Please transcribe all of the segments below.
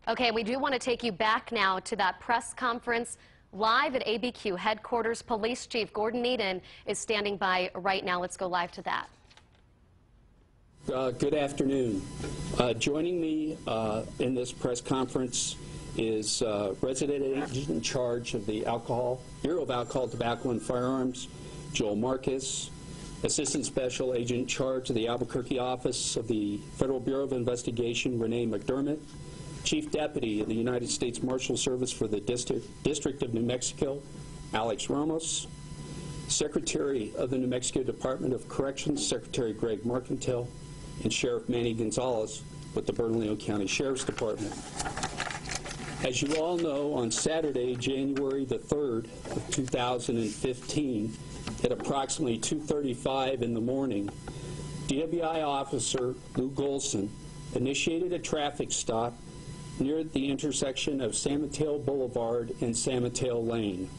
Okay, we do want to take you back now to that press conference live at ABQ headquarters. Police Chief Gorden is standing by right now. Let's go live to that. Good afternoon. Joining me in this press conference is Resident Agent in charge of the Bureau of Alcohol, Tobacco, and Firearms, Joel Marcus, Assistant Special Agent in charge of the Albuquerque Office of the Federal Bureau of Investigation, Renee McDermott, Chief Deputy of the United States Marshal Service for the District of New Mexico, Alex Ramos, Secretary of the New Mexico Department of Corrections, Secretary Greg Mercantile, and Sheriff Manny Gonzalez with the Bernalillo County Sheriff's Department. As you all know, on Saturday, January the 3rd of 2015, at approximately 2:35 in the morning, DWI Officer Lou Golson initiated a traffic stop near the intersection of San Mateo Boulevard and San Mateo Lane.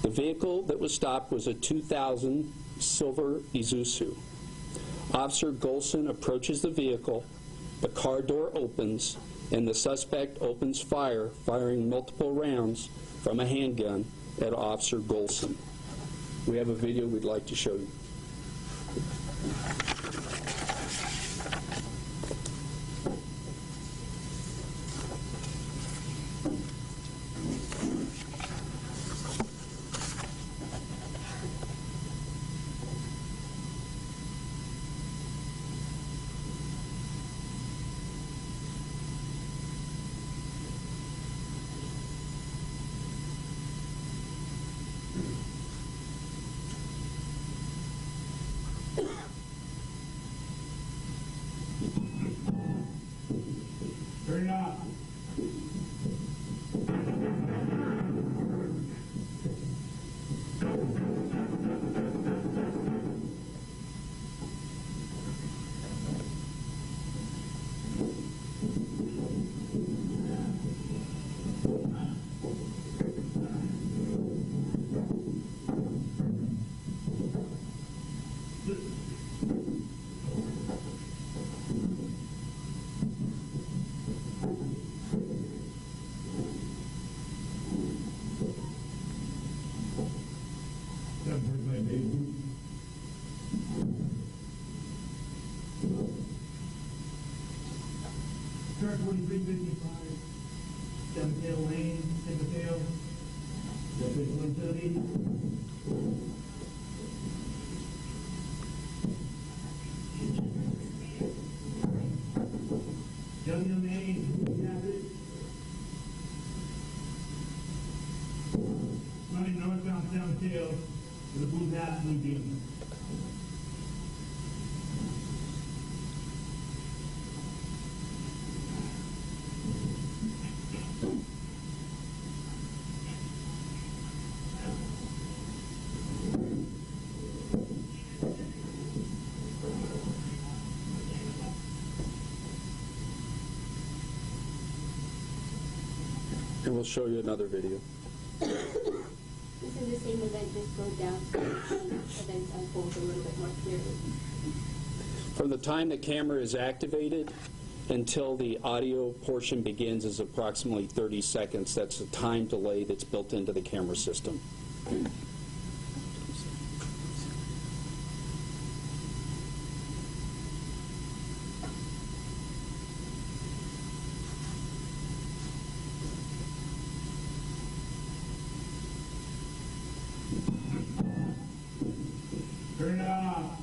The vehicle that was stopped was a 2000 silver Isuzu. Officer Golson approaches the vehicle, the car door opens, and the suspect opens fire, firing multiple rounds from a handgun at Officer Golson. We have a video we'd like to show you. Turn it off. Start 4355, San Mateo Lane, San Mateo, 130. Young Lane, who has it? Running northbound San Mateo with a blue hat, blue jeans. And we'll show you another video. This is the same event, just go down so events unfold a little bit more clearly. From the time the camera is activated until the audio portion begins is approximately 30 seconds. That's the time delay that's built into the camera system. Turn it off.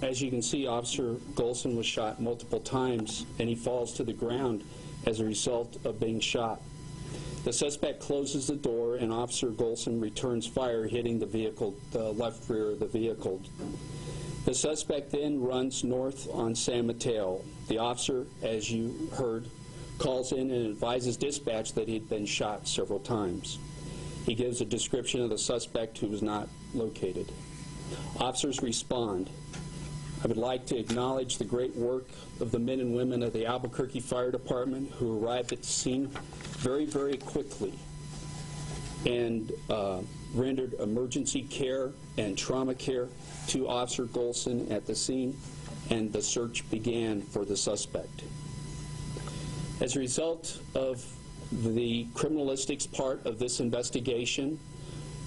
As you can see, Officer Golson was shot multiple times, and he falls to the ground. as a result of being shot. The suspect closes the door, and Officer Golson returns fire, hitting the vehicle, the left rear of the vehicle. The suspect then runs north on San Mateo. The officer, as you heard, calls in and advises dispatch that he'd been shot several times. He gives a description of the suspect, who was not located. Officers respond. I would like to acknowledge the great work of the men and women of the Albuquerque Fire Department, who arrived at the scene very, very quickly and rendered emergency care and trauma care to Officer Golson at the scene, and the search began for the suspect. As a result of the criminalistics part of this investigation,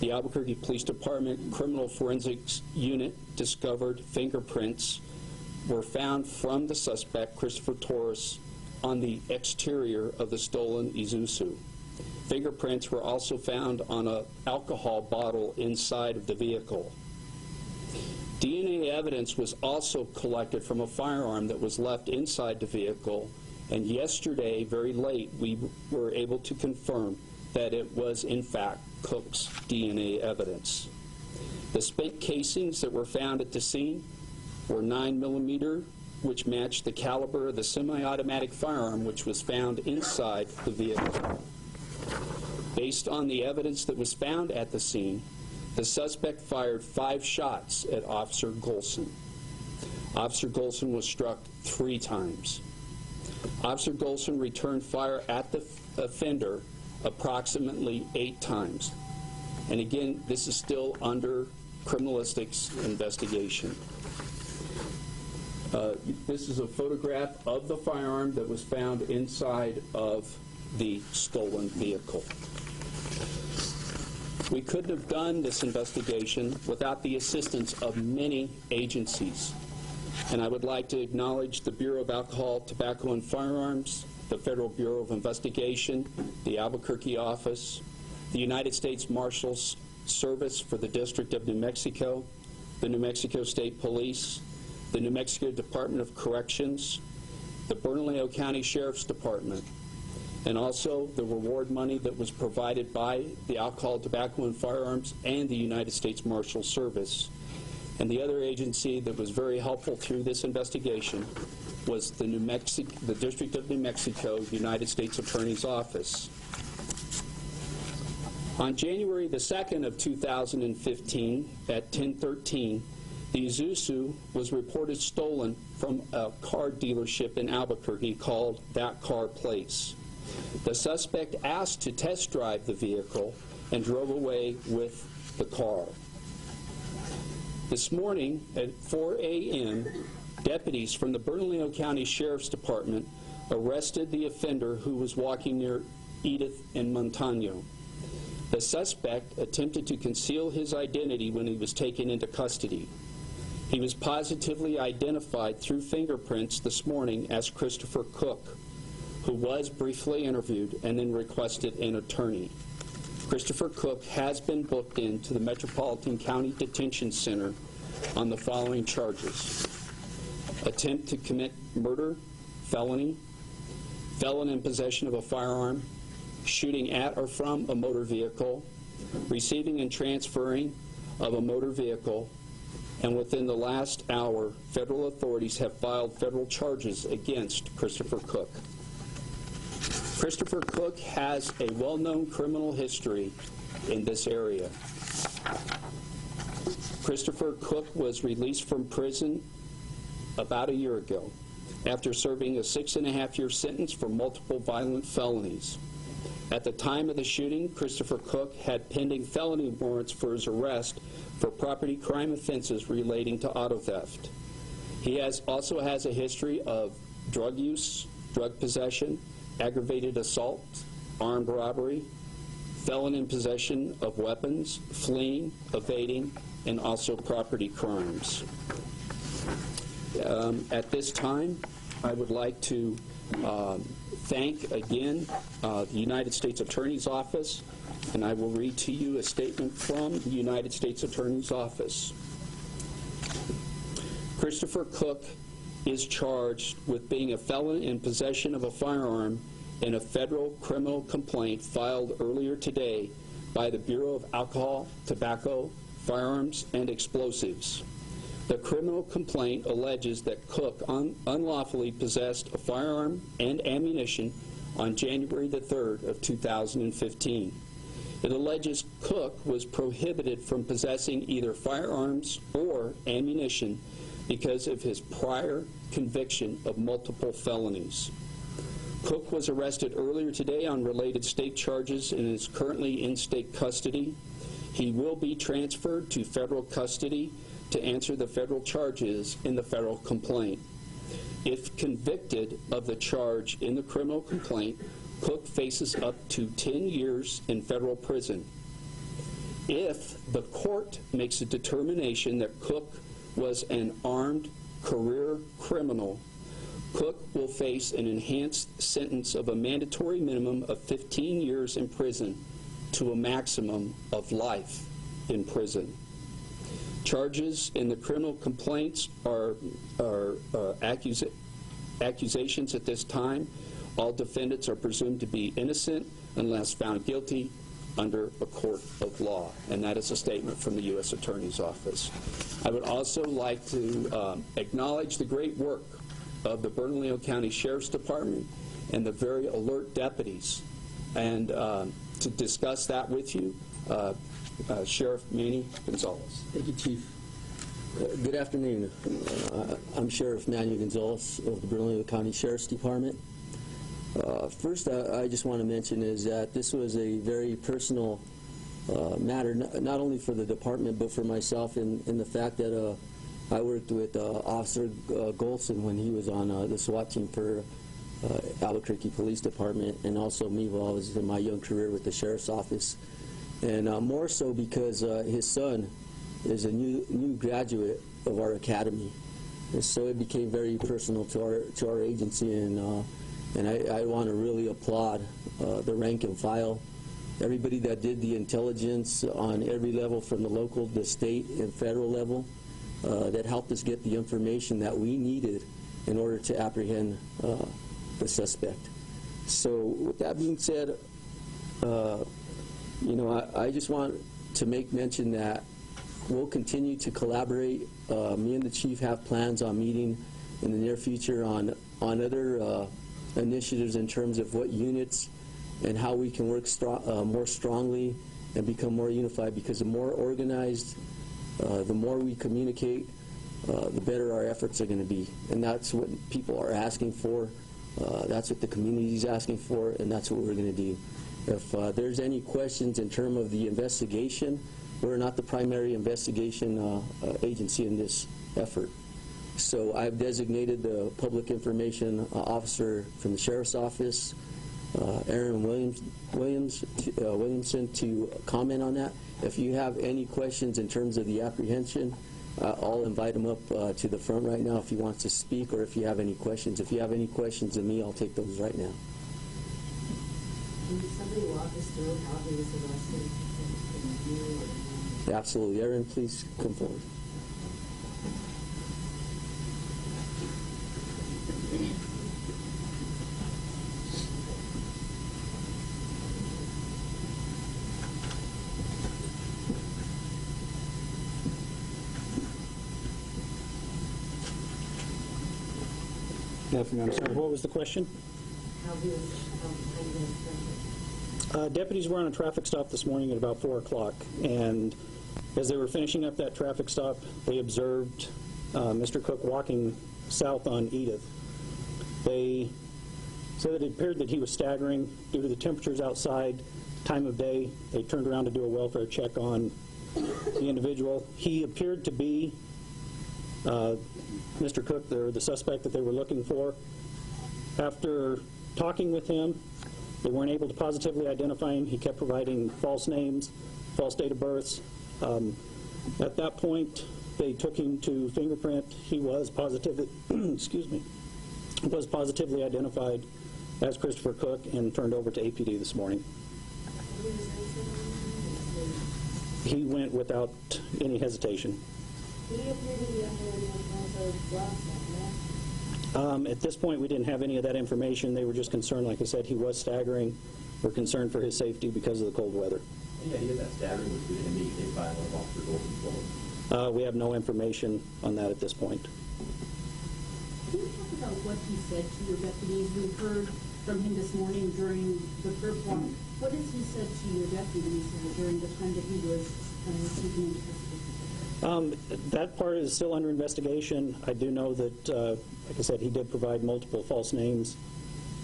the Albuquerque Police Department Criminal Forensics Unit discovered fingerprints were found from the suspect, Christopher Torres, on the exterior of the stolen Isuzu. Fingerprints were also found on an alcohol bottle inside of the vehicle. DNA evidence was also collected from a firearm that was left inside the vehicle, and yesterday, very late, we were able to confirm that it was, in fact, Cook's DNA evidence. The spent casings that were found at the scene were 9mm, which matched the caliber of the semi-automatic firearm which was found inside the vehicle. Based on the evidence that was found at the scene, the suspect fired 5 shots at Officer Golson. Officer Golson was struck 3 times. Officer Golson returned fire at the offender approximately 8 times. And again, this is still under criminalistics investigation. This is a photograph of the firearm that was found inside of the stolen vehicle. We couldn't have done this investigation without the assistance of many agencies. And I would like to acknowledge the Bureau of Alcohol, Tobacco, and Firearms, the Federal Bureau of Investigation, the Albuquerque office, the United States Marshals Service for the District of New Mexico, the New Mexico State Police, the New Mexico Department of Corrections, the Bernalillo County Sheriff's Department, and also the reward money that was provided by the Alcohol, Tobacco, and Firearms and the United States Marshals Service. And the other agency that was very helpful through this investigation was the District of New Mexico United States Attorney's Office. On January the 2nd of 2015 at 10:13, the Isuzu was reported stolen from a car dealership in Albuquerque called That Car Place. The suspect asked to test drive the vehicle and drove away with the car. This morning at 4 a.m., deputies from the Bernalillo County Sheriff's Department arrested the offender who was walking near Edith and Montano. The suspect attempted to conceal his identity when he was taken into custody. He was positively identified through fingerprints this morning as Christopher Cook, who was briefly interviewed and then requested an attorney. Christopher Cook has been booked into the Metropolitan County Detention Center on the following charges: attempt to commit murder, felony, felon in possession of a firearm, shooting at or from a motor vehicle, receiving and transferring of a motor vehicle, and within the last hour, federal authorities have filed federal charges against Christopher Cook. Christopher Cook has a well-known criminal history in this area. Christopher Cook was released from prison about a year ago after serving a 6.5-year sentence for multiple violent felonies. At the time of the shooting, Christopher Cook had pending felony warrants for his arrest for property crime offenses relating to auto theft. He also has a history of drug use, drug possession, aggravated assault, armed robbery, felon in possession of weapons, fleeing, evading, and also property crimes. At this time, I would like to thank again the United States Attorney's Office, and I will read to you a statement from the United States Attorney's Office. Christopher Cook is charged with being a felon in possession of a firearm in a federal criminal complaint filed earlier today by the Bureau of Alcohol, Tobacco, Firearms, and Explosives. The criminal complaint alleges that Cook unlawfully possessed a firearm and ammunition on January the 3rd of 2015. It alleges Cook was prohibited from possessing either firearms or ammunition because of his prior conviction of multiple felonies. Cook was arrested earlier today on related state charges and is currently in state custody. He will be transferred to federal custody to answer the federal charges in the federal complaint. If convicted of the charge in the criminal complaint, Cook faces up to 10 years in federal prison. If the court makes a determination that Cook was an armed career criminal, Cook will face an enhanced sentence of a mandatory minimum of 15 years in prison to a maximum of life in prison. Charges in the criminal complaints are accusations at this time. All defendants are presumed to be innocent unless found guilty under a court of law, and that is a statement from the U.S. Attorney's Office. I would also like to acknowledge the great work of the Bernalillo County Sheriff's Department and the very alert deputies, and to discuss that with you, Sheriff Manny Gonzalez. Thank you, Chief. Good afternoon. I'm Sheriff Manny Gonzalez of the Bernalillo County Sheriff's Department. First, I just want to mention is that this was a very personal matter, not only for the department, but for myself, in the fact that I worked with Officer Golson when he was on the SWAT team for Albuquerque Police Department, and also me while I was in my young career with the Sheriff's Office. And more so because his son is a new graduate of our academy. And so it became very personal to our agency, and I want to really applaud the rank and file, everybody that did the intelligence on every level from the local, the state, and federal level that helped us get the information that we needed in order to apprehend the suspect. So with that being said, I just want to make mention that we'll continue to collaborate. Me and the Chief have plans on meeting in the near future on other initiatives in terms of what units and how we can work more strongly and become more unified, because the more organized, the more we communicate, the better our efforts are going to be. And that's what people are asking for. That's what the community is asking for, and that's what we're going to do. If there's any questions in terms of the investigation, we're not the primary investigation agency in this effort. So I've designated the public information officer from the Sheriff's Office, Aaron Williamson, to comment on that. If you have any questions in terms of the apprehension, I'll invite him up to the front right now if he wants to speak, or if you have any questions. If you have any questions of me, I'll take those right now. Can somebody walk us through how he was arrested? Absolutely. Aaron, please come forward. I'm sorry, what was the question? How he was arrested? Deputies were on a traffic stop this morning at about 4 o'clock, and as they were finishing up that traffic stop, they observed Mr. Cook walking south on Edith. They said that it appeared that he was staggering due to the temperatures outside, time of day. They turned around to do a welfare check on the individual. He appeared to be Mr. Cook, the suspect that they were looking for. After talking with him, they weren't able to positively identify him. He kept providing false names, false date of births. At that point, they took him to fingerprint. He was positively, was positively identified as Christopher Cook and turned over to APD this morning. He went without any hesitation. He appeared to be under the influence of drugs, At this point, we didn't have any of that information. They were just concerned, like I said, he was staggering. We're concerned for his safety because of the cold weather. Yeah, he did that staggering was due to him being hit by one of Officer Golson's bullets. We have no information on that at this point. Can you talk about what he said to your deputies? We heard from him this morning during the curb walk. What has he said to your deputies during the time that he was speaking into custody? That part is still under investigation. I do know that, like I said, he did provide multiple false names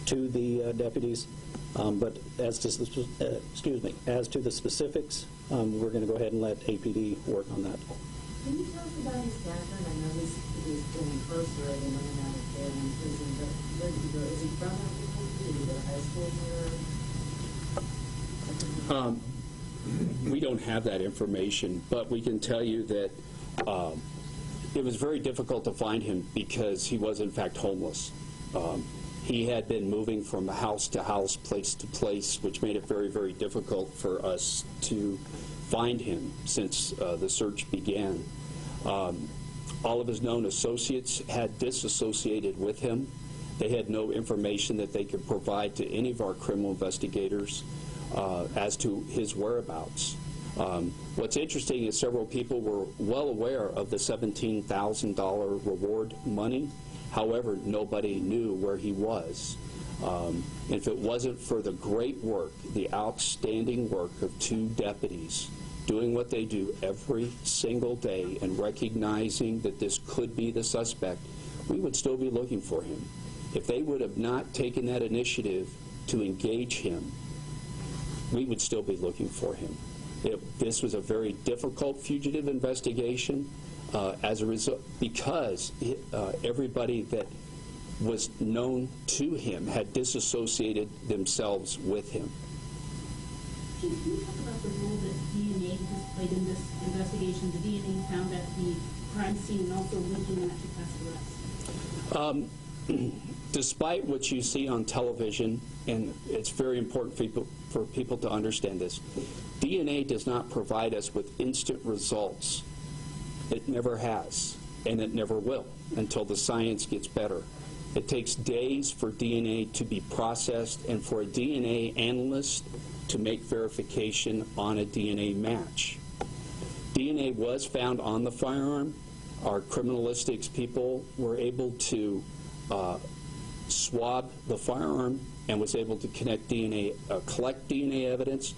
to the deputies. But as to the specifics, we're going to go ahead and let APD work on that. Can you tell us about his background? I know he's been incarcerated and in and out of jail and prison, but where did he go? Is he from Albuquerque? Did he go to high school here? We don't have that information, but we can tell you that it was very difficult to find him because he was, in fact, homeless. He had been moving from house to house, place to place, which made it very, very difficult for us to find him since the search began. All of his known associates had disassociated with him. They had no information that they could provide to any of our criminal investigators as to his whereabouts. What's interesting is several people were well aware of the $17,000 reward money. However, nobody knew where he was. If it wasn't for the great work, the outstanding work of two deputies doing what they do every single day and recognizing that this could be the suspect, we would still be looking for him. If they would have not taken that initiative to engage him, we would still be looking for him. This was a very difficult fugitive investigation as a result, because everybody that was known to him had disassociated themselves with him. Chief, can you talk about the role that DNA has played in this investigation? The DNA found at the crime scene and also linking that to past arrests. Despite what you see on television, and it's very important for people to understand this, DNA does not provide us with instant results. It never has, and it never will until the science gets better. It takes days for DNA to be processed and for a DNA analyst to make verification on a DNA match. DNA was found on the firearm. Our criminalistics people were able to swab the firearm and was able to collect DNA evidence,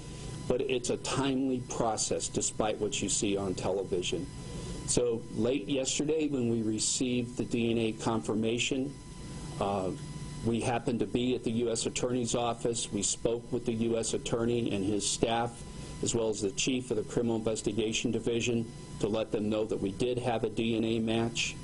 but it's a timely process despite what you see on television. So late yesterday when we received the DNA confirmation, we happened to be at the U.S. Attorney's Office. We spoke with the U.S. Attorney and his staff, as well as the Chief of the Criminal Investigation Division, to let them know that we did have a DNA match.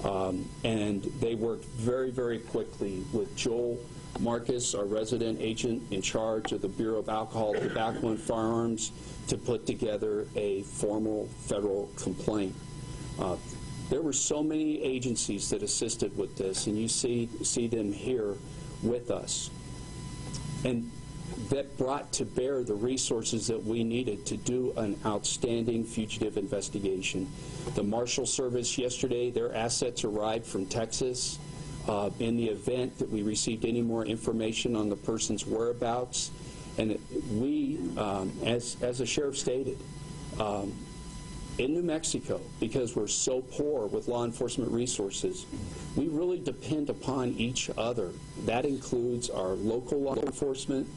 And they worked very, very quickly with Joel Marcus, our resident agent in charge of the Bureau of Alcohol, Tobacco, and Firearms, to put together a formal federal complaint. There were so many agencies that assisted with this, and you see them here with us. And that brought to bear the resources that we needed to do an outstanding fugitive investigation. The Marshal Service yesterday, their assets arrived from Texas. In the event that we received any more information on the person's whereabouts, and we, as the sheriff stated, in New Mexico, because we're so poor with law enforcement resources, we really depend upon each other. That includes our local law enforcement,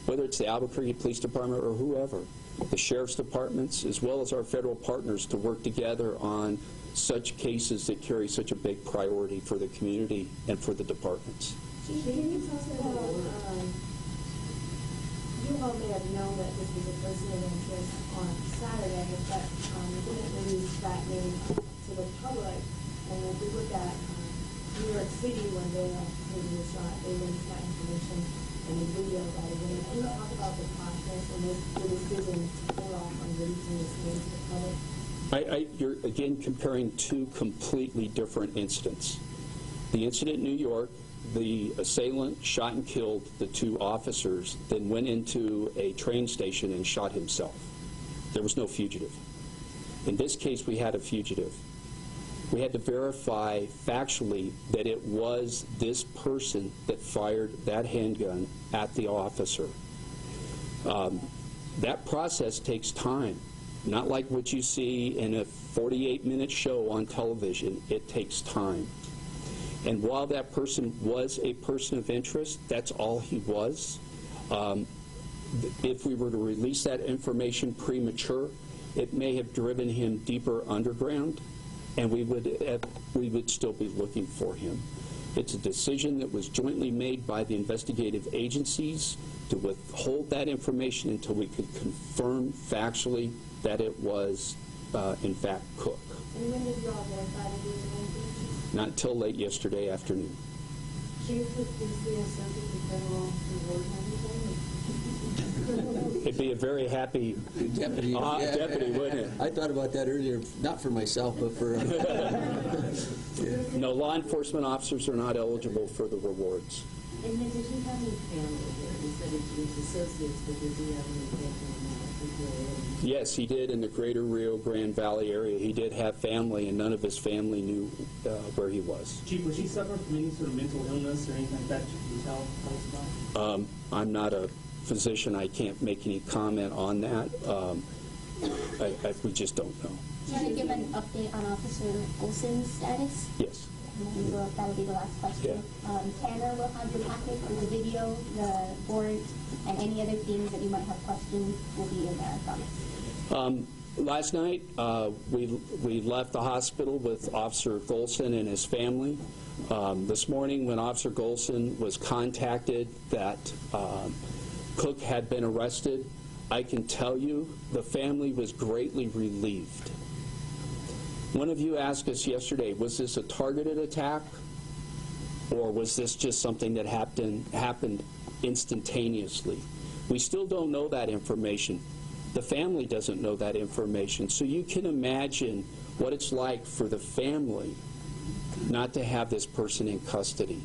whether it's the Albuquerque Police Department or whoever, the sheriff's departments, as well as our federal partners, to work together on such cases that carry such a big priority for the community and for the departments. Chief, can you talk about, you all may have known that this was a person of interest on Saturday, but we didn't release that name to the public. And if we look at New York City, when they was shot, they released that information and the video right away. Can you talk about the process and the decision to pull off on releasing this name to the public? You're again comparing two completely different incidents. The incident in New York, the assailant shot and killed the two officers, then went into a train station and shot himself. There was no fugitive. In this case, we had a fugitive. We had to verify factually that it was this person that fired that handgun at the officer. That process takes time. Not like what you see in a 48-minute show on television. It takes time. And while that person was a person of interest, that's all he was. If we were to release that information premature, it may have driven him deeper underground, and we would still be looking for him. It's a decision that was jointly made by the investigative agencies to withhold that information until we could confirm factually that it was, in fact, Cook. And when did you all verify that he was an agent? Not until late yesterday afternoon. Chief, is there something to federal reward and everything? It'd be a very happy Deputy, deputy, wouldn't it? I thought about that earlier, not for myself, but for... No, law enforcement officers are not eligible for the rewards. And then did he have any family here? He said it was associates, but did he have any family in that? Yes, he did in the greater Rio Grande Valley area. He did have family, and none of his family knew where he was. Chief, was he suffering from any sort of mental illness or anything like that you can tell us about? I'm not a physician. I can't make any comment on that. We just don't know. Do you want to give an update on Officer Golson's status? Yes. And then that'll be the last question. Yeah. Tanner will have your packet for the video, the warrant, and any other things that you might have questions will be in there, I promise. Last night, we left the hospital with Officer Golson and his family. This morning, when Officer Golson was contacted that Cook had been arrested, I can tell you the family was greatly relieved. One of you asked us yesterday, was this a targeted attack, or was this just something that happened instantaneously? We still don't know that information. The family doesn't know that information. So you can imagine what it's like for the family not to have this person in custody.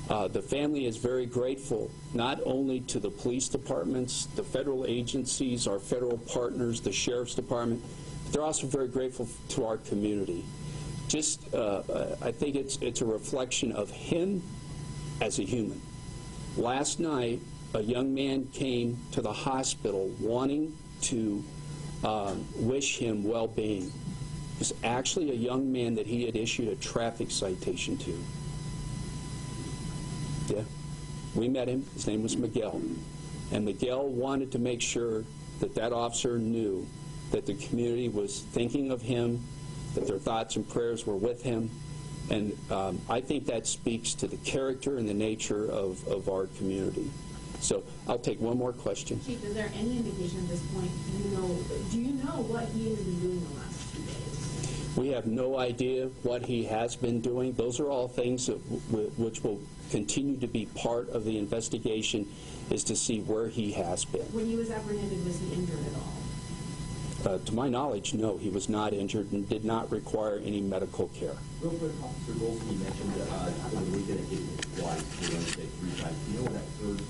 The family is very grateful not only to the police departments, the federal agencies, our federal partners, the sheriff's department, but they're also very grateful to our community. I think it's a reflection of him as a human. Last night, a young man came to the hospital wanting to wish him well-being. It was actually a young man that he had issued a traffic citation to. Yeah, we met him. His name was Miguel. And Miguel wanted to make sure that that officer knew that the community was thinking of him, that their thoughts and prayers were with him. And I think that speaks to the character and the nature of our community. So I'll take one more question. Chief, is there any indication at this point, do you know what he has been doing the last 2 days? We have no idea what he has been doing. Those are all things that which will continue to be part of the investigation, is to see where he has been. When he was apprehended, was he injured at all? To my knowledge, no, he was not injured and did not require any medical care. Real quick, Officer Golson, you mentioned over the weekend it hit him twice, Wednesday 3 times. Do you know what that third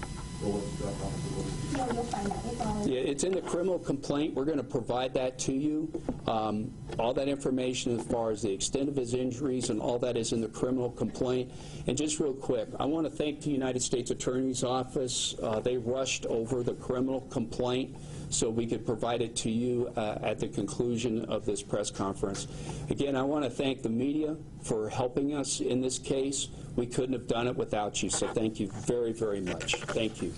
bullet struck Officer Golson? No, you'll find out. Yeah, it's in the criminal complaint. We're going to provide that to you. All that information as far as the extent of his injuries and all that is in the criminal complaint. And just real quick, I want to thank the United States Attorney's Office. They rushed over the criminal complaint so we could provide it to you at the conclusion of this press conference. Again, I want to thank the media for helping us in this case. We couldn't have done it without you, so thank you very, very much. Thank you.